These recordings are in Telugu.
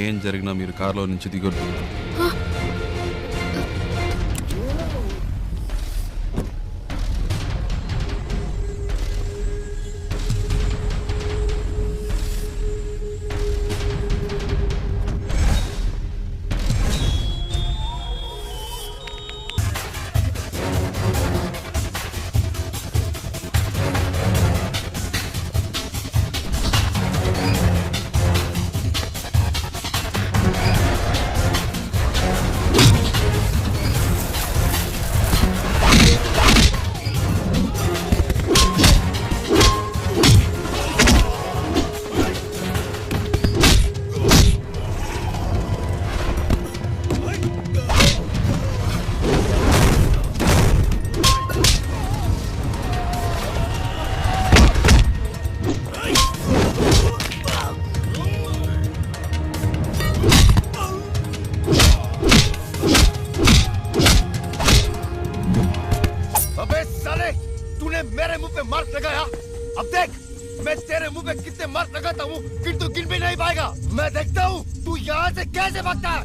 ఏం జరిగినా మీరు కారులో నుంచి దిగొద్దు. मेरे मुंह पे मार्क लगाया। अब देख मैं तेरे मुंह पे कितने मार्क लगाता हूँ फिर तू गिन भी नहीं पाएगा। मैं देखता हूँ तू यहाँ से कैसे भागता है।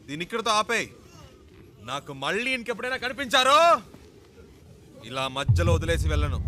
దీని ఇక్కడితో ఆపేయ్. నాకు మళ్ళీ ఇంకెప్పుడైనా కనిపించారో ఇలా మధ్యలో వదిలేసి వెళ్ళను.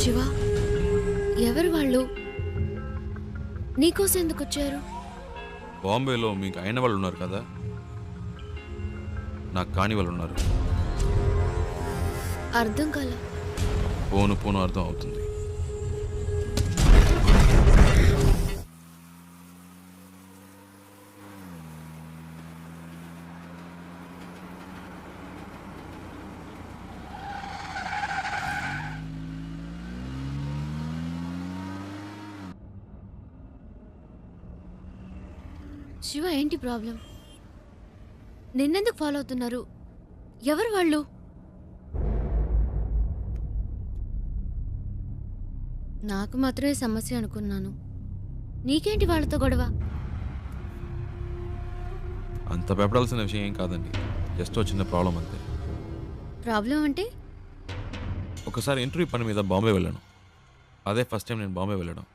శివ, ఎవరు వాళ్ళు? నీకోసం ఎందుకు వచ్చారు? బాంబేలో మీకు అయిన వాళ్ళు ఉన్నారు కదా, నాకు కాని వాళ్ళు ఉన్నారు. అర్థం కాల. పోను పోను అర్థం అవుతుంది. శివ, ఏంటి ప్రాబ్లం? నిన్నెందుకు ఫాలో అవుతున్నారు? ఎవరు వాళ్ళు? నాకు మాత్రమే సమస్య అనుకున్నాను. నీకేంటి వాళ్ళతో గొడవ? అంత భయపడాల్సిన విషయం ఏం కాదండి, జస్ట్ చిన్న ప్రాబ్లం అంతే. ప్రాబ్లం అంటే? ఒకసారి ఇంటర్వ్యూ పని మీద బాంబే వెళ్ళాను. అదే ఫస్ట్ టైం నేను బాంబే వెళ్ళడం.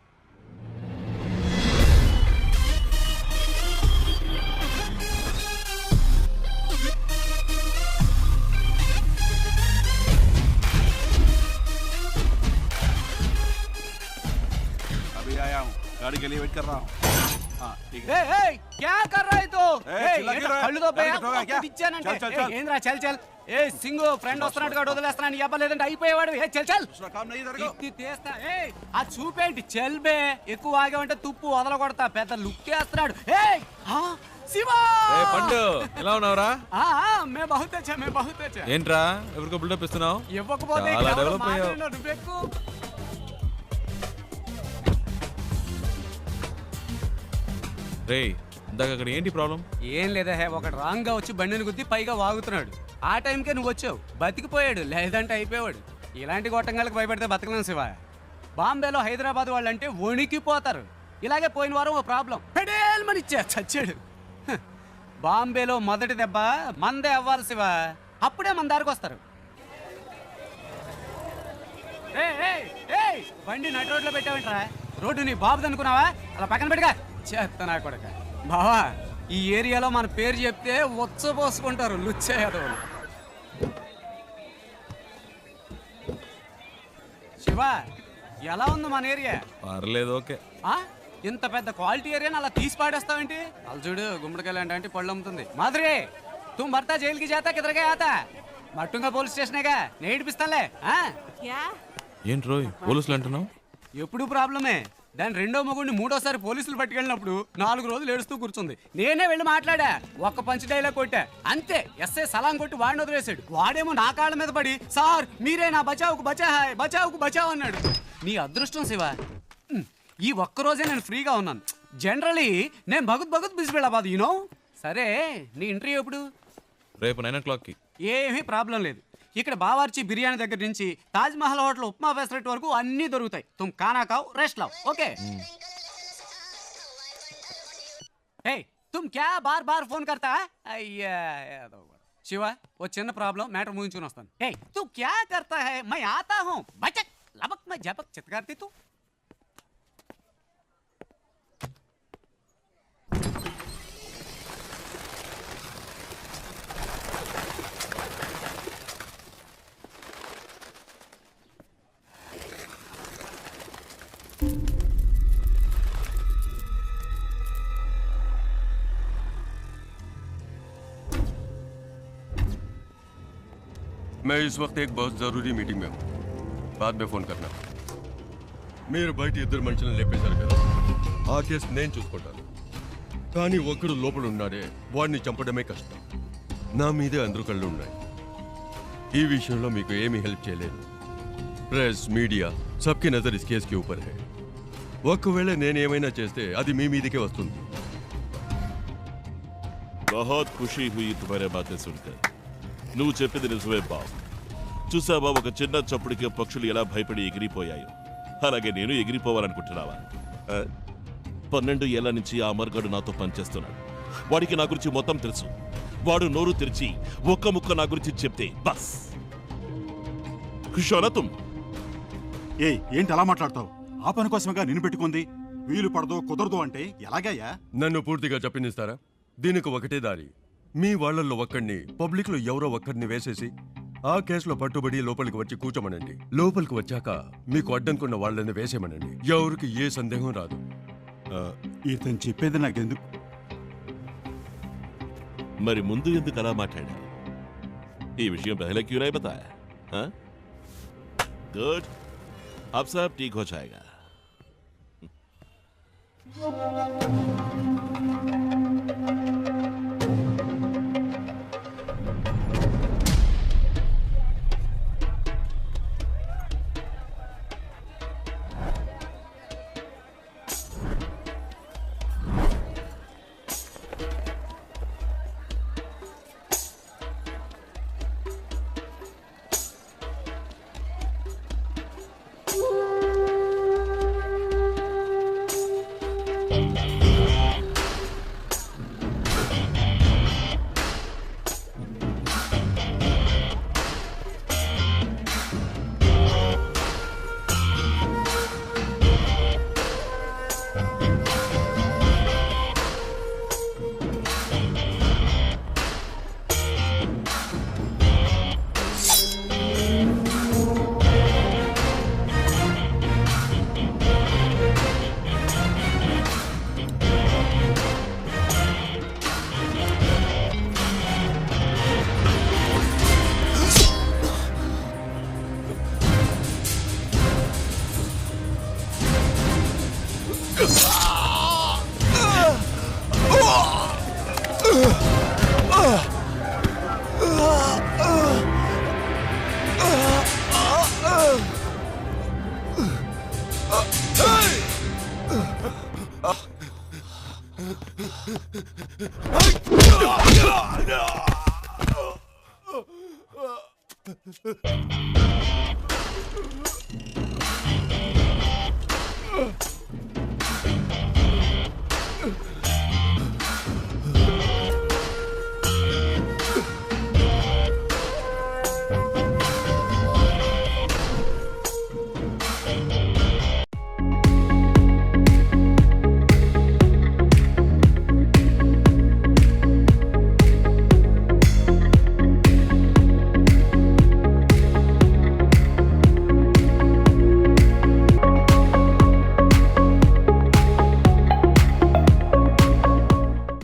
अभी आया हूँ, गाड़ी के लिए वेट कर रहा हूँ। हाँ ठीक है। क्या कर रहा है तो चिल्ला क्यों रहा है? కళ్ళు తో गाड़ी ठोका क्या? चल, चल, चल। ఏంద్రా చల్ చల్ ఏ సింగు ఫ్రెండ్ వస్తున్నట్టుగా వదిలేస్తున్నాను చెప్పలేదంటే అయిపోయేవాడు ఏ చల్ చల్ दूसरा काम नहीं तेरे को? ఇత్తి తీస్తా ఏ ఆ చూపేంటి చల్ బే ఎక్కువ ఆగామంటే తుప్పు వదల కొడతా పెద్ద లుక్ వేస్తున్నాడు ఏ శివ ఏ పండు ఎలా ఉన్నావురా? మే బహుత్ అచ్చా మే బహుత్ అచ్చా ఏంట్రా ఎవరికో బిల్డప్ ఇస్తున్నావు? ఇవ్వకపోతే చాలా ఇక్కడ డెవలప్ అయ్యావు. మాట్లాడినా నువ్వెక్కు. రే ఇందాక అక్కడ ఏంటి ప్రాబ్లం? ఏం లేదా హే ఒకడు రాంగ్ గా వచ్చి బండిని గుద్ది పైగా వాగుతున్నాడు. ఆ టైంకే నువ్వు వచ్చావు, బతికిపోయాడు, లేదంటే అయిపోయాడు. ఇలాంటి గొట్టంగాలకు భయపడితే బతకలేం శివ. బాంబేలో హైదరాబాద్ వాళ్ళంటే వణికిపోతారు. ఇలాగే పోయిన వారం ఓ ప్రాబ్లం పెడేల్మని ఇచ్చా చచ్చాడు. హ, బాంబేలో మొదటి దెబ్బ మందే అవ్వాలి శివ, అప్పుడే మన దారికి వస్తారు. బండి నడి రోడ్లో పెట్టావంటరా, రోడ్డు నీ బాబుది అనుకున్నావా? అలా పక్కన పెట్టుగా చేస్తా నా కొడక. బావా ఈ ఏరియాలో మన పేరు చెప్తే ఉచ్చపోసుకుంటారు లుచ్చేయదవులు. శివ ఎలా ఉంది మన ఏరియా? పర్లేదు, ఓకే. ఇంత పెద్ద క్వాలిటీ ఏరియాని అలా తీసి పాడేస్తావేంటి? అలా చూడు గుమ్మడికాయలు అంటే పళ్ళు అమ్ముతుంది. మాధురి తుమ్ భర్తా జైలుకి జాతా కిదరగా ఆతా మట్టుంగా పోలీస్ స్టేషనేగా నేడిపిస్తాలే. ఏంటి రోయ్ పోలీసులు అంటున్నావు? ఎప్పుడు ప్రాబ్లమే. దాని రెండో మొగుడిని మూడోసారి పోలీసులు పట్టుకెళ్ళినప్పుడు 4 రోజులు ఏడుస్తూ కూర్చుంది. నేనే వెళ్ళి మాట్లాడా, ఒక్క పంచ్ డైలాగ్ కొట్టా అంతే. ఎస్ఐ సలాం కొట్టి వాడిని వదిలేశాడు. వాడేమో నా కాళ్ళ మీద పడి సార్ మీరే నా బచావుకు బచాహాయ్ బచావుకు బచావ్ అన్నాడు. నీ అదృష్టం శివ, ఈ ఒక్కరోజే నేను ఫ్రీగా ఉన్నాను. జనరలీ నేను భగుత్ బిజీ వెళ్ళబాదు యూనో. సరే నీ ఇంటర్వ్యూ ఎప్పుడు? రేపు 9 o'clockకి. ఏమీ ప్రాబ్లం లేదు. ఇక్కడ బావార్చి బిర్యానీ దగ్గర నుంచి తాజ్ మహల్ హోటల్ ఉప్మా ఫెసరెట్ వరకు అన్నీ దొరుకుతాయి. తుమ్ ఖానా ఖావ్ రెస్ట్ లావ్ ఓకే. ఏ తుమ్ క్యా బార్ బార్ ఫోన్ కర్తా? అయ్యా శివ ఓ చిన్న ప్రాబ్లం, మ్యాటర్ ముగించుకుని వస్తాను. ఏ తు క్యా కర్తా హై? మై ఆతా హూ బచక్ లబక్ మై జపక్ చిత్కార్తి తు. मैं इस वक्त एक बहुत जरूरी मीटिंग में हूँ, बाद में फोन करना. మీరు బయట ఇద్దరు మనుషులను లేపేశారు కదా, ఆ కేసు నేను చూసుకుంటాను. కానీ ఒక్కడు లోపల ఉన్నాడే, వాడిని చంపడమే కష్టం. నా మీదే అందరూ కళ్ళు ఉన్నాయి. ఈ విషయంలో మీకు ఏమీ హెల్ప్ చేయలేదు. Press media సబ్కి Nazar is case కి ఊపర్ హై. ఒకవేళ నేను ఏమైనా చేస్తే అది మీ మీదకే వస్తుంది. बहुत खुशी हुई तुम्हारे बातें सुनकर. నువ్వు చెప్పింది నిజమే బాబు. చూసావా ఒక చిన్న చప్పుడికి పక్షులు ఎలా భయపడి ఎగిరిపోయాయో, అలాగే నేను ఎగిరిపోవాలనుకుంటున్నావా? 12 ఏళ్ల నుంచి ఆ అమర్గాడు నాతో పనిచేస్తున్నాడు. వాడికి నా గురించి మొత్తం తెలుసు. వాడు నోరు తెరిచి ఒక్క ముక్క నా గురించి చెప్తే బస్ తుమ్. ఏంటి అలా మాట్లాడతావు? ఆ పని కోసమేగా నిన్ను పెట్టుకుంది. వీలు పడదో కుదరదు అంటే ఎలాగయ్యా? నన్ను పూర్తిగా చెప్పనిస్తారా? దీనికి ఒకటే దారి. మీ వాళ్ళల్లో ఒక్కడిని పబ్లిక్ లో ఎవరో ఒక్కడిని వేసేసి ఆ కేసులో పట్టుబడి లోపలికి వచ్చి కూర్చోమనండి. లోపలికి వచ్చాక మీకు అడ్డంకున్న వాళ్ళని వేసేమనండి. ఎవరికి ఏ సందేహం రాదు. ఇతను చెప్పేది నాకెందుకు? మరి ముందు ఎందుకు అలా మాట్లాడా? ఈ విషయం పहले क्यों नहीं बताया? गुड, अब सब ठीक हो जाएगा.